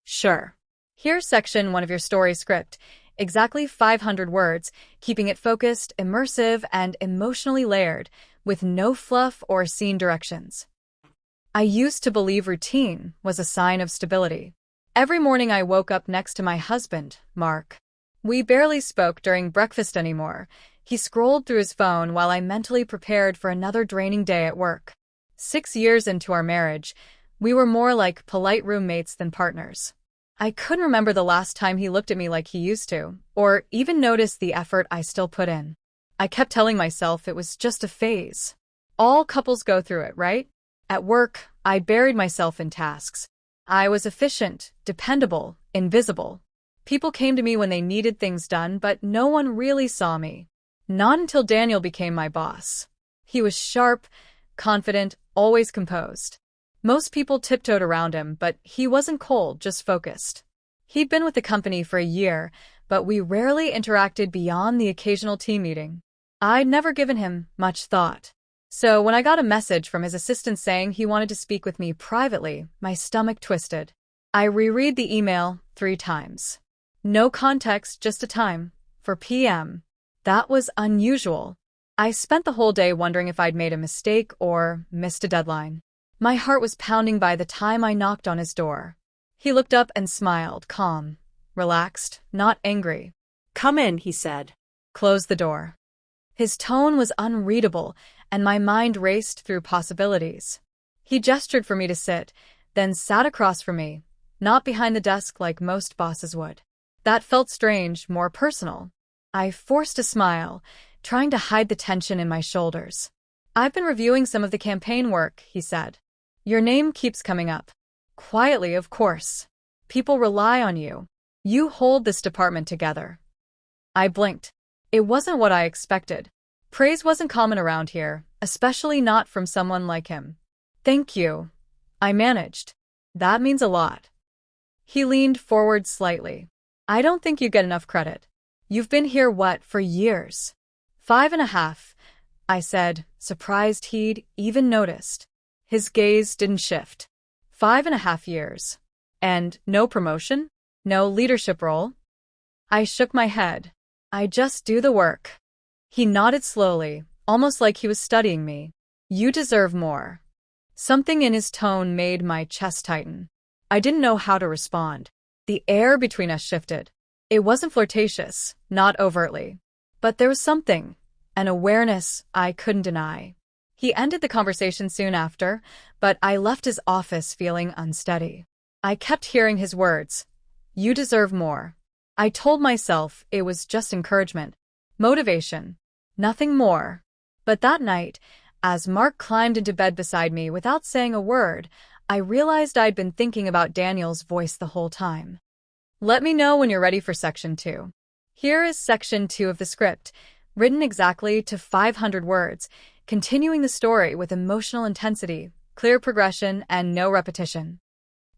Sure. Here's section 1 of your story script. Exactly 500 words, keeping it focused, immersive, and emotionally layered, with no fluff or scene directions. I used to believe routine was a sign of stability. Every morning I woke up next to my husband, Mark. We barely spoke during breakfast anymore. He scrolled through his phone while I mentally prepared for another draining day at work. 6 years into our marriage, we were more like polite roommates than partners. I couldn't remember the last time he looked at me like he used to, or even noticed the effort I still put in. I kept telling myself it was just a phase. All couples go through it, right? At work, I buried myself in tasks. I was efficient, dependable, invisible. People came to me when they needed things done, but no one really saw me. Not until Daniel became my boss. He was sharp, confident, always composed. Most people tiptoed around him, but he wasn't cold, just focused. He'd been with the company for a year, but we rarely interacted beyond the occasional team meeting. I'd never given him much thought. So when I got a message from his assistant saying he wanted to speak with me privately, my stomach twisted. I reread the email 3 times. No context, just a time. For PM. That was unusual. I spent the whole day wondering if I'd made a mistake or missed a deadline. My heart was pounding by the time I knocked on his door. He looked up and smiled, calm, relaxed, not angry. "Come in," he said. Close the door. His tone was unreadable, and my mind raced through possibilities. He gestured for me to sit, then sat across from me, not behind the desk like most bosses would. That felt strange, more personal. I forced a smile, trying to hide the tension in my shoulders. "I've been reviewing some of the campaign work," he said. "Your name keeps coming up. Quietly, of course. People rely on you. You hold this department together." I blinked. It wasn't what I expected. Praise wasn't common around here, especially not from someone like him. "Thank you," I managed. "That means a lot." He leaned forward slightly. "I don't think you get enough credit. You've been here, for years?" 5.5, I said, surprised he'd even noticed. His gaze didn't shift. 5.5 years. And no promotion? No leadership role? I shook my head. "I just do the work." He nodded slowly, almost like he was studying me. "You deserve more." Something in his tone made my chest tighten. I didn't know how to respond. The air between us shifted. It wasn't flirtatious, not overtly. But there was something, an awareness I couldn't deny. He ended the conversation soon after, but I left his office feeling unsteady. I kept hearing his words. "You deserve more." I told myself it was just encouragement, motivation, nothing more. But that night, as Mark climbed into bed beside me without saying a word, I realized I'd been thinking about Daniel's voice the whole time. Let me know when you're ready for section 2. Here is section 2 of the script, written exactly to 500 words, continuing the story with emotional intensity, clear progression, and no repetition.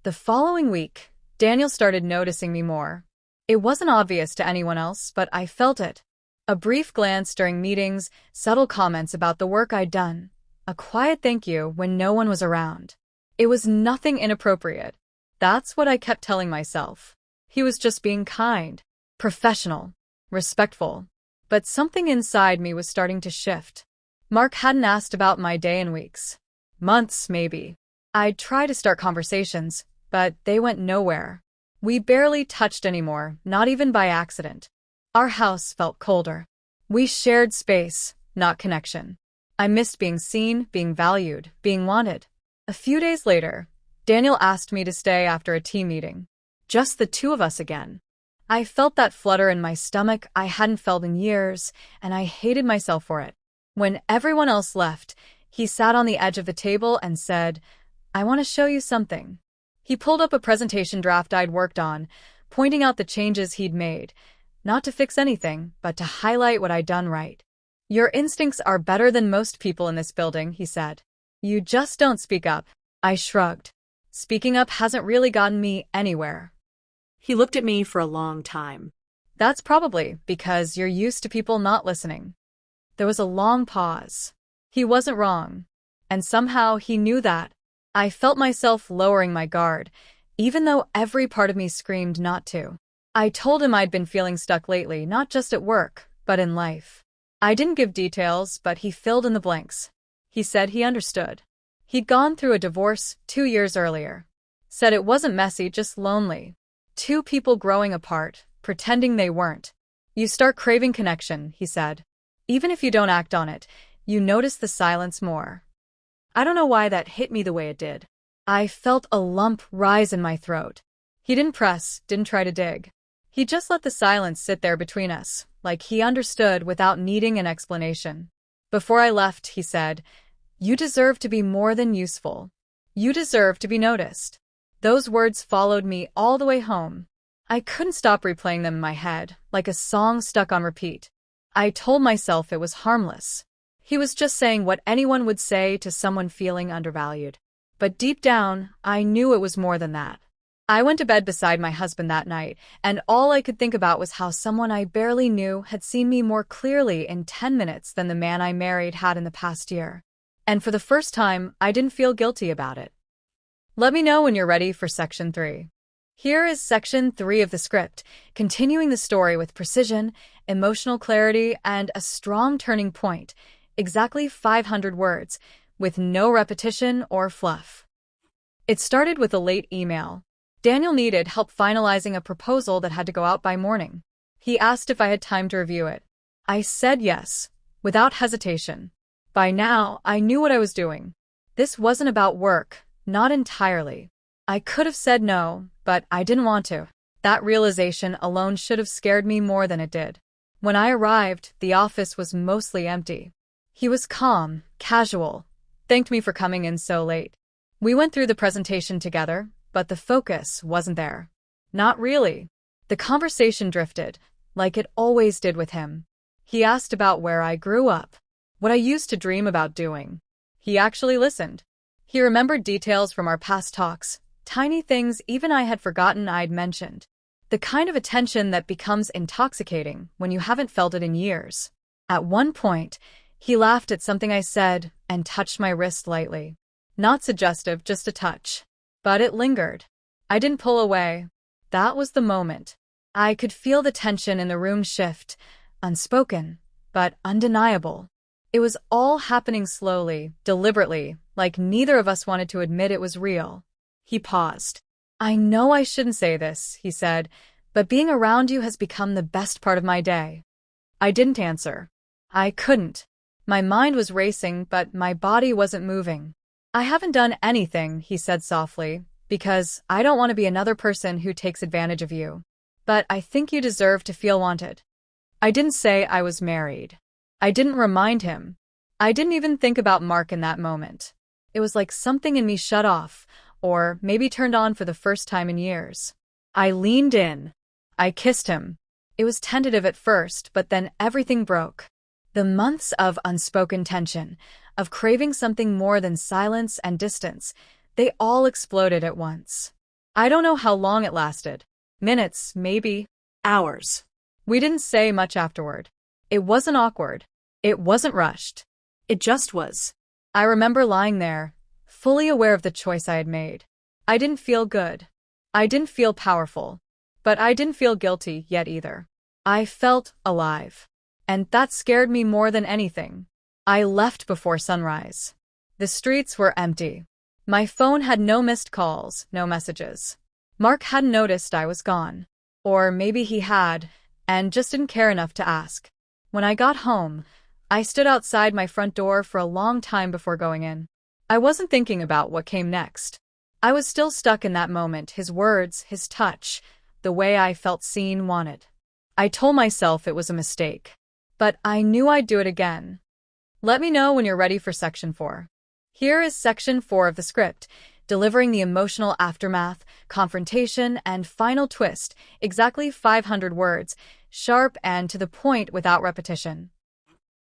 The following week, Daniel started noticing me more. It wasn't obvious to anyone else, but I felt it. A brief glance during meetings, subtle comments about the work I'd done, a quiet thank you when no one was around. It was nothing inappropriate. That's what I kept telling myself. He was just being kind, professional, respectful. But something inside me was starting to shift. Mark hadn't asked about my day in weeks. Months, maybe. I'd try to start conversations, but they went nowhere. We barely touched anymore, not even by accident. Our house felt colder. We shared space, not connection. I missed being seen, being valued, being wanted. A few days later, Daniel asked me to stay after a team meeting. Just the two of us again. I felt that flutter in my stomach I hadn't felt in years, and I hated myself for it. When everyone else left, he sat on the edge of the table and said, "I want to show you something." He pulled up a presentation draft I'd worked on, pointing out the changes he'd made, not to fix anything, but to highlight what I'd done right. "Your instincts are better than most people in this building," he said. "You just don't speak up." I shrugged. Speaking up hasn't really gotten me anywhere. He looked at me for a long time. "That's probably because you're used to people not listening." There was a long pause. He wasn't wrong. And somehow he knew that. I felt myself lowering my guard, even though every part of me screamed not to. I told him I'd been feeling stuck lately, not just at work, but in life. I didn't give details, but he filled in the blanks. He said he understood. He'd gone through a divorce 2 years earlier. Said it wasn't messy, just lonely. Two people growing apart, pretending they weren't. You start craving connection, he said. Even if you don't act on it, you notice the silence more. I don't know why that hit me the way it did. I felt a lump rise in my throat. He didn't press, didn't try to dig. He just let the silence sit there between us, like he understood without needing an explanation. Before I left, he said, "You deserve to be more than useful. You deserve to be noticed." Those words followed me all the way home. I couldn't stop replaying them in my head, like a song stuck on repeat. I told myself it was harmless. He was just saying what anyone would say to someone feeling undervalued. But deep down, I knew it was more than that. I went to bed beside my husband that night, and all I could think about was how someone I barely knew had seen me more clearly in 10 minutes than the man I married had in the past year. And for the first time, I didn't feel guilty about it. Let me know when you're ready for Section 3. Here is Section 3 of the script, continuing the story with precision, emotional clarity, and a strong turning point, exactly 500 words, with no repetition or fluff. It started with a late email. Daniel needed help finalizing a proposal that had to go out by morning. He asked if I had time to review it. I said yes, without hesitation. By now, I knew what I was doing. This wasn't about work, not entirely. I could have said no, but I didn't want to. That realization alone should have scared me more than it did. When I arrived, the office was mostly empty. He was calm, casual, thanked me for coming in so late. We went through the presentation together, but the focus wasn't there. Not really. The conversation drifted, like it always did with him. He asked about where I grew up, what I used to dream about doing. He actually listened. He remembered details from our past talks, tiny things even I had forgotten I'd mentioned. The kind of attention that becomes intoxicating when you haven't felt it in years. At one point, he laughed at something I said and touched my wrist lightly. Not suggestive, just a touch. But it lingered. I didn't pull away. That was the moment. I could feel the tension in the room shift, unspoken, but undeniable. It was all happening slowly, deliberately, like neither of us wanted to admit it was real. He paused. "I know I shouldn't say this," he said, "but being around you has become the best part of my day." I didn't answer. I couldn't. My mind was racing, but my body wasn't moving. "I haven't done anything," he said softly, "because I don't want to be another person who takes advantage of you. But I think you deserve to feel wanted." I didn't say I was married. I didn't remind him. I didn't even think about Mark in that moment. It was like something in me shut off, or maybe turned on for the first time in years. I leaned in. I kissed him. It was tentative at first, but then everything broke. The months of unspoken tension, of craving something more than silence and distance, they all exploded at once. I don't know how long it lasted. Minutes, maybe. Hours. We didn't say much afterward. It wasn't awkward. It wasn't rushed. It just was. I remember lying there, fully aware of the choice I had made. I didn't feel good. I didn't feel powerful. But I didn't feel guilty yet either. I felt alive. And that scared me more than anything. I left before sunrise. The streets were empty. My phone had no missed calls, no messages. Mark hadn't noticed I was gone. Or maybe he had, and just didn't care enough to ask. When I got home, I stood outside my front door for a long time before going in. I wasn't thinking about what came next. I was still stuck in that moment, his words, his touch, the way I felt seen, wanted. I told myself it was a mistake. But I knew I'd do it again. Let me know when you're ready for Section 4. Here is Section 4 of the script, delivering the emotional aftermath, confrontation, and final twist, exactly 500 words, sharp and to the point without repetition.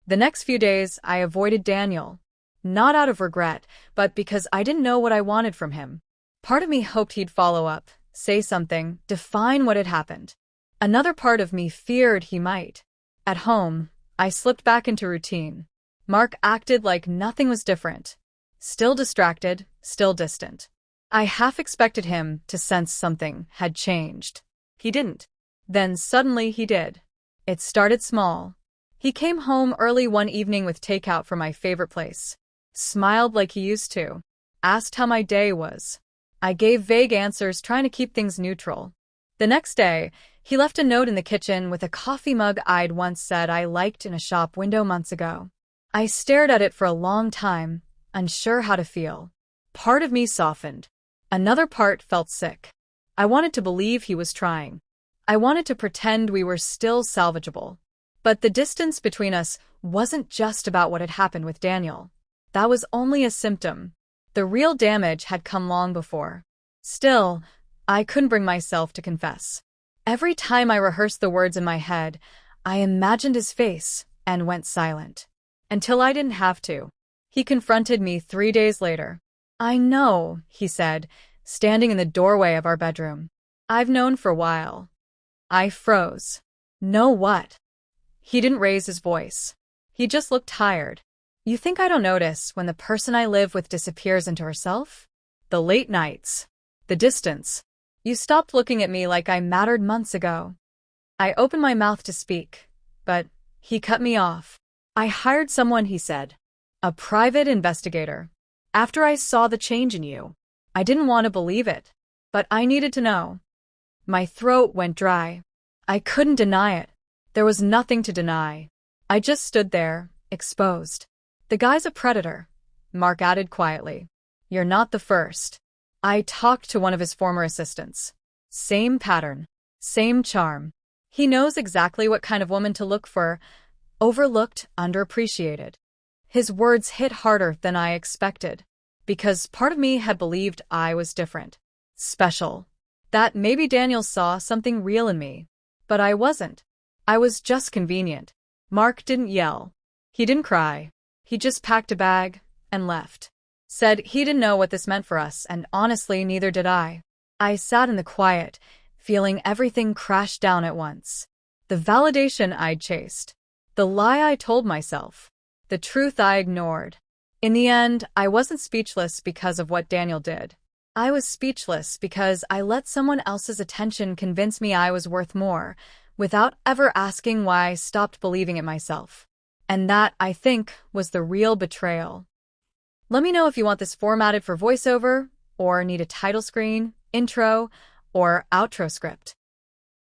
The next few days, I avoided Daniel. Not out of regret, but because I didn't know what I wanted from him. Part of me hoped he'd follow up, say something, define what had happened. Another part of me feared he might. At home, I slipped back into routine. Mark acted like nothing was different. Still distracted, still distant. I half expected him to sense something had changed. He didn't. Then suddenly he did. It started small. He came home early one evening with takeout from my favorite place. Smiled like he used to. Asked how my day was. I gave vague answers, trying to keep things neutral. The next day, he left a note in the kitchen with a coffee mug I'd once said I liked in a shop window months ago. I stared at it for a long time, unsure how to feel. Part of me softened. Another part felt sick. I wanted to believe he was trying. I wanted to pretend we were still salvageable. But the distance between us wasn't just about what had happened with Daniel. That was only a symptom. The real damage had come long before. Still, I couldn't bring myself to confess. Every time I rehearsed the words in my head, I imagined his face and went silent. Until I didn't have to. He confronted me 3 days later. "I know," he said, standing in the doorway of our bedroom. "I've known for a while." I froze. "Know what?" He didn't raise his voice. He just looked tired. "You think I don't notice when the person I live with disappears into herself? The late nights. The distance. You stopped looking at me like I mattered months ago." I opened my mouth to speak, but he cut me off. "I hired someone," he said. "A private investigator. After I saw the change in you." I didn't want to believe it, but I needed to know. My throat went dry. I couldn't deny it. There was nothing to deny. I just stood there, exposed. "The guy's a predator," Mark added quietly. "You're not the first." I talked to one of his former assistants. Same pattern. Same charm. He knows exactly what kind of woman to look for. Overlooked, underappreciated. His words hit harder than I expected. Because part of me had believed I was different. Special. That maybe Daniel saw something real in me. But I wasn't. I was just convenient. Mark didn't yell. He didn't cry. He just packed a bag and left. Said he didn't know what this meant for us, and honestly, neither did I. I sat in the quiet, feeling everything crash down at once. The validation I'd chased. The lie I told myself. The truth I ignored. In the end, I wasn't speechless because of what Daniel did. I was speechless because I let someone else's attention convince me I was worth more, without ever asking why I stopped believing it myself. And that, I think, was the real betrayal. Let me know if you want this formatted for voiceover, or need a title screen, intro, or outro script.